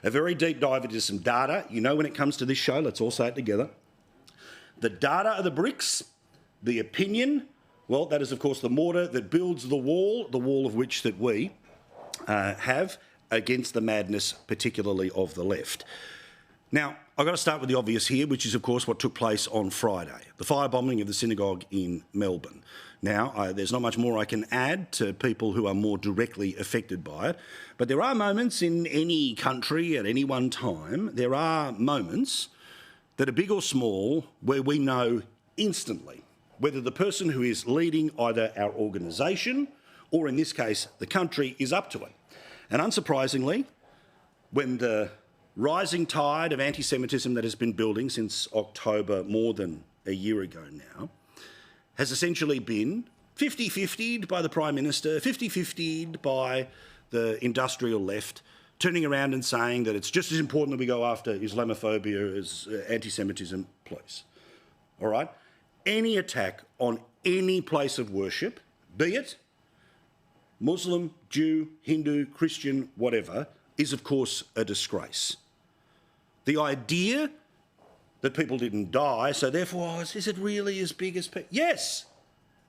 a very deep dive into some data. You know, when it comes to this show, let's all say it together. The data are the bricks, the opinion, well, that is, of course, the mortar that builds the wall of which that we have against the madness, particularly of the left. Now, I've got to start with the obvious here, which is, of course, what took place on Friday, the firebombing of the synagogue in Melbourne. Now, there's not much more I can add to people who are more directly affected by it, but there are moments in any country at any one time, there are moments that are big or small where we know instantly whether the person who is leading either our organisation or, in this case, the country is up to it. And unsurprisingly, when the rising tide of anti-Semitism that has been building since October, more than a year ago now, has essentially been 50-50'd by the Prime Minister, 50-50'd by the industrial left, turning around and saying that it's just as important that we go after Islamophobia as anti-Semitism, please. All right? Any attack on any place of worship, be it Muslim, Jew, Hindu, Christian, whatever, is of course a disgrace. The idea that people didn't die, so therefore, is it really as big as people? Yes!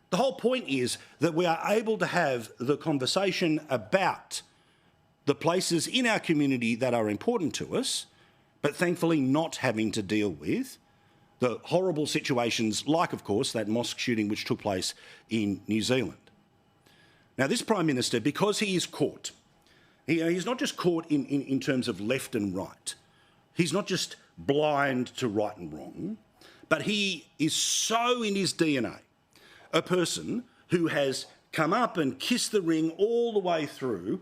The whole point is that we are able to have the conversation about the places in our community that are important to us, but thankfully not having to deal with the horrible situations like, of course, that mosque shooting which took place in New Zealand. Now, this Prime Minister, because he is caught, he's not just caught in terms of left and right. He's not just blind to right and wrong, but he is so in his DNA a person who has come up and kissed the ring all the way through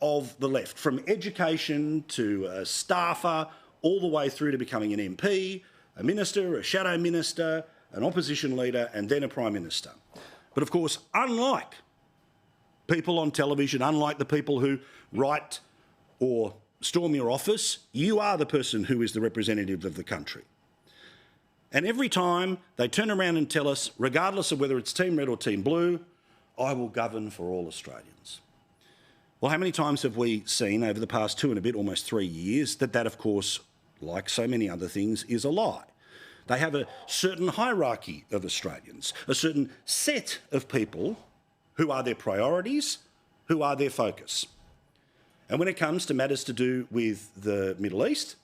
of the left, from education to a staffer, all the way through to becoming an MP, a minister, a shadow minister, an opposition leader, and then a Prime Minister. But of course, unlike people on television, unlike the people who write or storm your office, you are the person who is the representative of the country. And every time they turn around and tell us, regardless of whether it's Team Red or Team Blue, I will govern for all Australians. Well, how many times have we seen over the past 2 and a bit, almost 3 years, that, of course, like so many other things, is a lie? They have a certain hierarchy of Australians, a certain set of people who are their priorities, who are their focus. And when it comes to matters to do with the Middle East,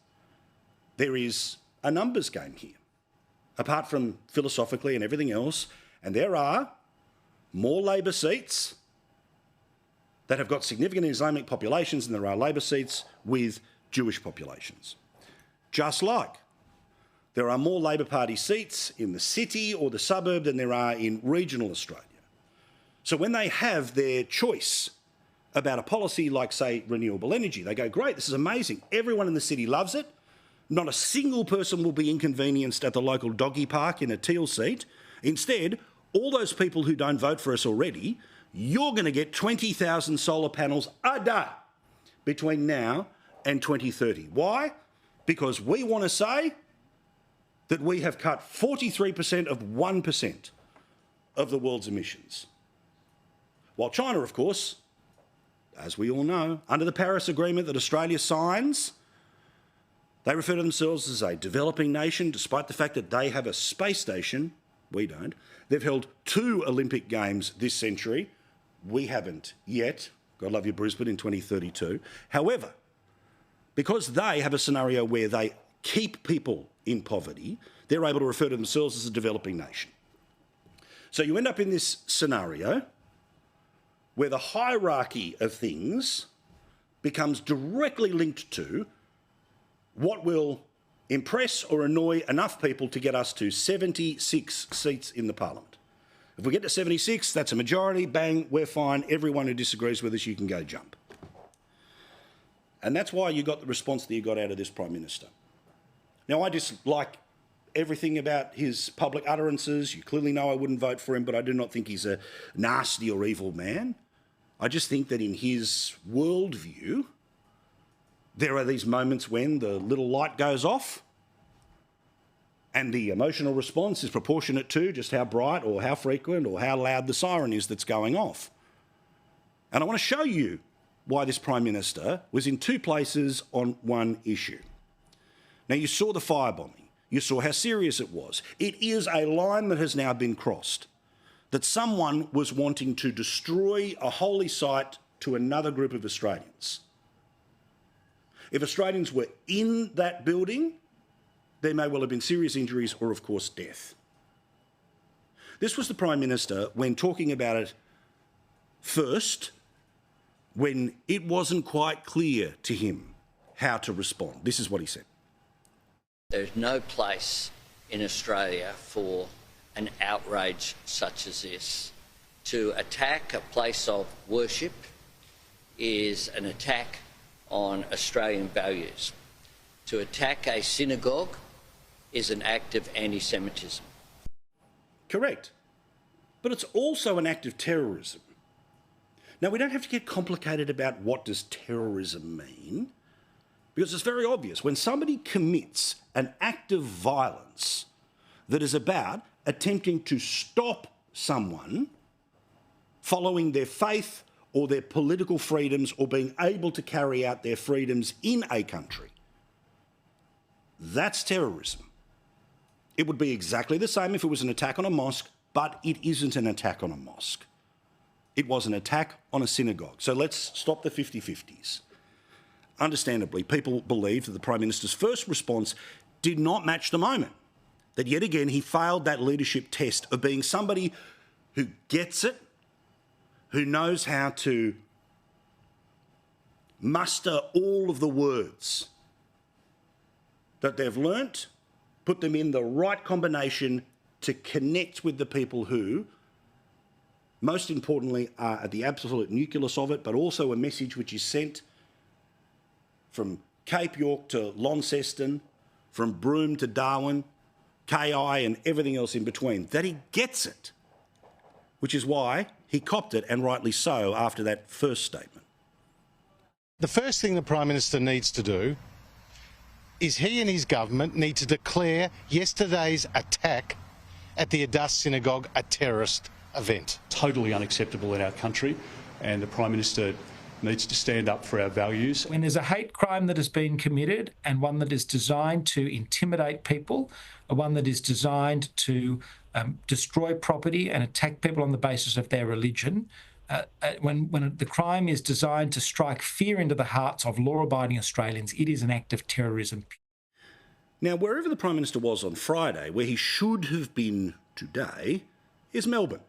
there is a numbers game here, apart from philosophically and everything else, and there are more Labor seats that have got significant Islamic populations than there are Labor seats with Jewish populations. Just like there are more Labor Party seats in the city or the suburb than there are in regional Australia. So when they have their choice about a policy like, say, renewable energy, they go, great, this is amazing. Everyone in the city loves it. Not a single person will be inconvenienced at the local doggy park in a teal seat. Instead, all those people who don't vote for us already, you're going to get 20,000 solar panels a day between now and 2030. Why? Because we want to say that we have cut 43% of 1% of the world's emissions. While China, of course, as we all know, under the Paris Agreement that Australia signs, they refer to themselves as a developing nation, despite the fact that they have a space station. We don't. They've held 2 Olympic Games this century. We haven't yet. God love you, Brisbane, in 2032. However, because they have a scenario where they keep people in poverty, they're able to refer to themselves as a developing nation. So you end up in this scenario where the hierarchy of things becomes directly linked to what will impress or annoy enough people to get us to 76 seats in the Parliament. If we get to 76, that's a majority, bang, we're fine. Everyone who disagrees with us, you can go jump. And that's why you got the response that you got out of this Prime Minister. Now, I dislike everything about his public utterances. You clearly know I wouldn't vote for him, but I do not think he's a nasty or evil man. I just think that in his worldview, there are these moments when the little light goes off and the emotional response is proportionate to just how bright or how frequent or how loud the siren is that's going off. And I want to show you why this Prime Minister was in two places on one issue. Now, you saw the firebombing. You saw how serious it was. It is a line that has now been crossed, that someone was wanting to destroy a holy site to another group of Australians. If Australians were in that building, there may well have been serious injuries or, of course, death. This was the Prime Minister when talking about it first, when it wasn't quite clear to him how to respond. This is what he said. There's no place in Australia for an outrage such as this. To attack a place of worship is an attack on Australian values. To attack a synagogue is an act of anti-Semitism. Correct. But it's also an act of terrorism. Now, we don't have to get complicated about what does terrorism mean, because it's very obvious. When somebody commits an act of violence that is about attempting to stop someone following their faith or their political freedoms or being able to carry out their freedoms in a country, that's terrorism. It would be exactly the same if it was an attack on a mosque, but it isn't an attack on a mosque. It was an attack on a synagogue. So let's stop the 50-50s. Understandably, people believe that the Prime Minister's first response did not match the moment, that yet again he failed that leadership test of being somebody who gets it, who knows how to muster all of the words that they've learnt, put them in the right combination to connect with the people who, most importantly, are at the absolute nucleus of it, but also a message which is sent from Cape York to Launceston, from Broome to Darwin, KI and everything else in between, that he gets it, which is why he copped it, and rightly so, after that first statement. The first thing the Prime Minister needs to do is he and his government need to declare yesterday's attack at the Adass Synagogue a terrorist event. Totally unacceptable in our country, and the Prime Minister needs to stand up for our values. When there's a hate crime that has been committed, and one that is designed to intimidate people, one that is designed to destroy property and attack people on the basis of their religion, when the crime is designed to strike fear into the hearts of law-abiding Australians, it is an act of terrorism. Now, wherever the Prime Minister was on Friday, where he should have been today, is Melbourne.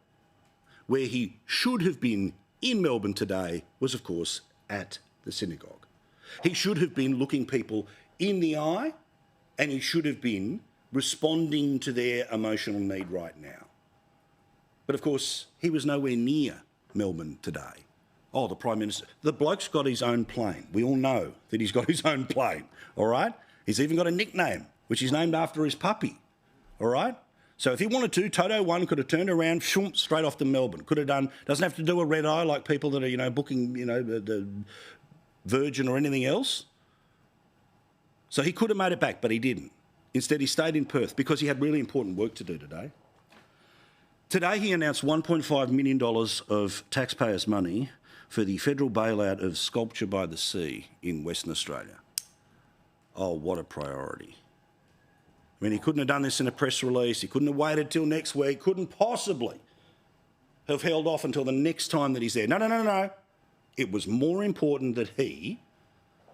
Where he should have been in Melbourne today was, of course, at the synagogue. He should have been looking people in the eye, and he should have been responding to their emotional need right now. But, of course, he was nowhere near Melbourne today. Oh, the Prime Minister. The bloke's got his own plane. We all know that he's got his own plane, all right? He's even got a nickname, which is named after his puppy, all right? So if he wanted to, Toto One could have turned around, shoom, straight off to Melbourne. Could have done, doesn't have to do a red eye like people that are, booking, the Virgin or anything else. So he could have made it back, but he didn't. Instead, he stayed in Perth because he had really important work to do today. Today, he announced $1.5 million of taxpayers' money for the federal bailout of Sculpture by the Sea in Western Australia. Oh, what a priority. I mean, he couldn't have done this in a press release. He couldn't have waited till next week. Couldn't possibly have held off until the next time that he's there. No. It was more important that he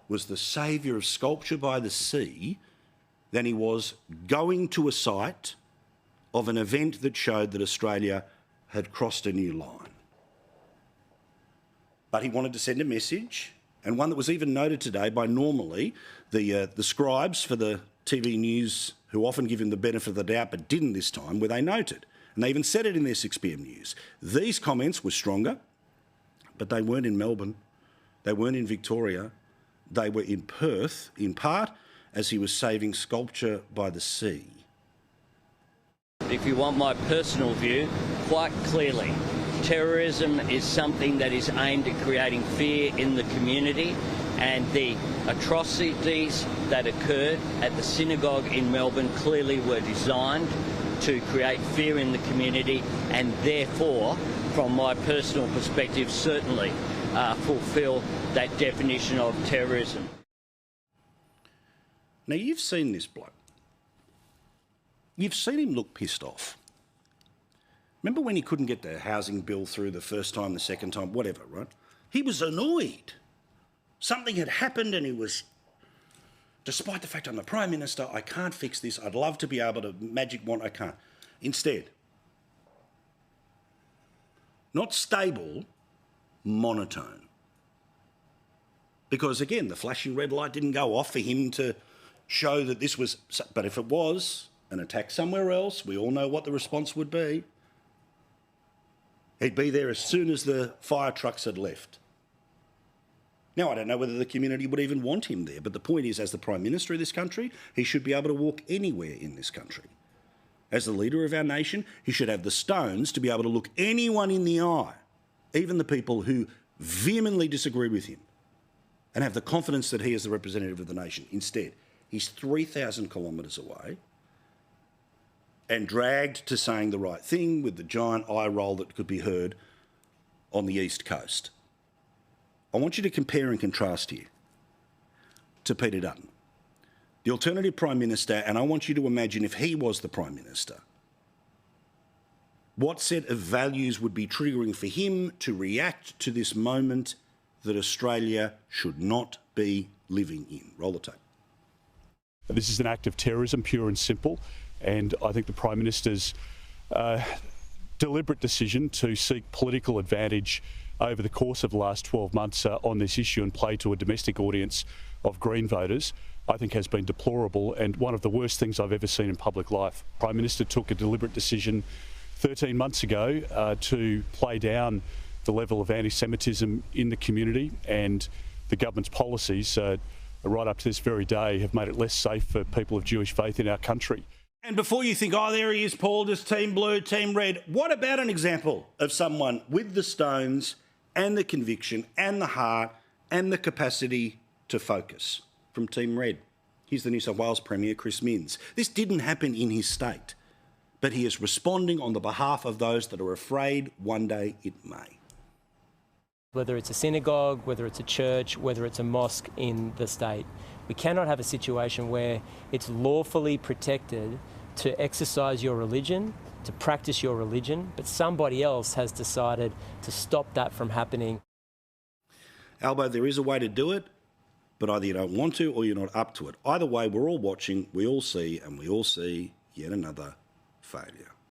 was the saviour of Sculpture by the Sea than he was going to a site of an event that showed that Australia had crossed a new line. But he wanted to send a message, and one that was even noted today by normally the scribes for the TV news, who often give him the benefit of the doubt but didn't this time, where they noted, and they even said it in their 6pm news. These comments were stronger, but they weren't in Melbourne, they weren't in Victoria, they were in Perth, in part as he was saving Sculpture by the Sea. If you want my personal view, quite clearly, terrorism is something that is aimed at creating fear in the community, and the atrocities that occurred at the synagogue in Melbourne clearly were designed to create fear in the community, and therefore, from my personal perspective, certainly fulfil that definition of terrorism. Now, you've seen this bloke. You've seen him look pissed off. Remember when he couldn't get the housing bill through the first time, the second time, whatever, right? He was annoyed. Something had happened and he was, despite the fact I'm the Prime Minister, I can't fix this. I'd love to be able to magic wand, I can't. Instead, not stable, monotone. Because again, the flashing red light didn't go off for him to show that this was, but if it was an attack somewhere else, we all know what the response would be. He'd be there as soon as the fire trucks had left. Now, I don't know whether the community would even want him there, but the point is, as the Prime Minister of this country, he should be able to walk anywhere in this country. As the leader of our nation, he should have the stones to be able to look anyone in the eye, even the people who vehemently disagree with him, and have the confidence that he is the representative of the nation. Instead, he's 3,000 kilometres away and dragged to saying the right thing with the giant eye roll that could be heard on the East Coast. I want you to compare and contrast here to Peter Dutton, the alternative Prime Minister, and I want you to imagine if he was the Prime Minister, what set of values would be triggering for him to react to this moment that Australia should not be living in. Roll the tape. This is an act of terrorism, pure and simple, and I think the Prime Minister's deliberate decision to seek political advantage over the course of the last 12 months on this issue and play to a domestic audience of Green voters, I think has been deplorable and one of the worst things I've ever seen in public life. The Prime Minister took a deliberate decision 13 months ago to play down the level of anti-Semitism in the community, and the government's policies right up to this very day have made it less safe for people of Jewish faith in our country. And before you think, oh, there he is, Paul, just team blue, team red, what about an example of someone with the stones and the conviction and the heart and the capacity to focus from team red? Here's the New South Wales Premier, Chris Minns. This didn't happen in his state, but he is responding on the behalf of those that are afraid one day it may. Whether it's a synagogue, whether it's a church, whether it's a mosque in the state, we cannot have a situation where it's lawfully protected to exercise your religion, to practice your religion, but somebody else has decided to stop that from happening. Albo, there is a way to do it, but either you don't want to or you're not up to it. Either way, we're all watching, we all see, and we all see yet another failure.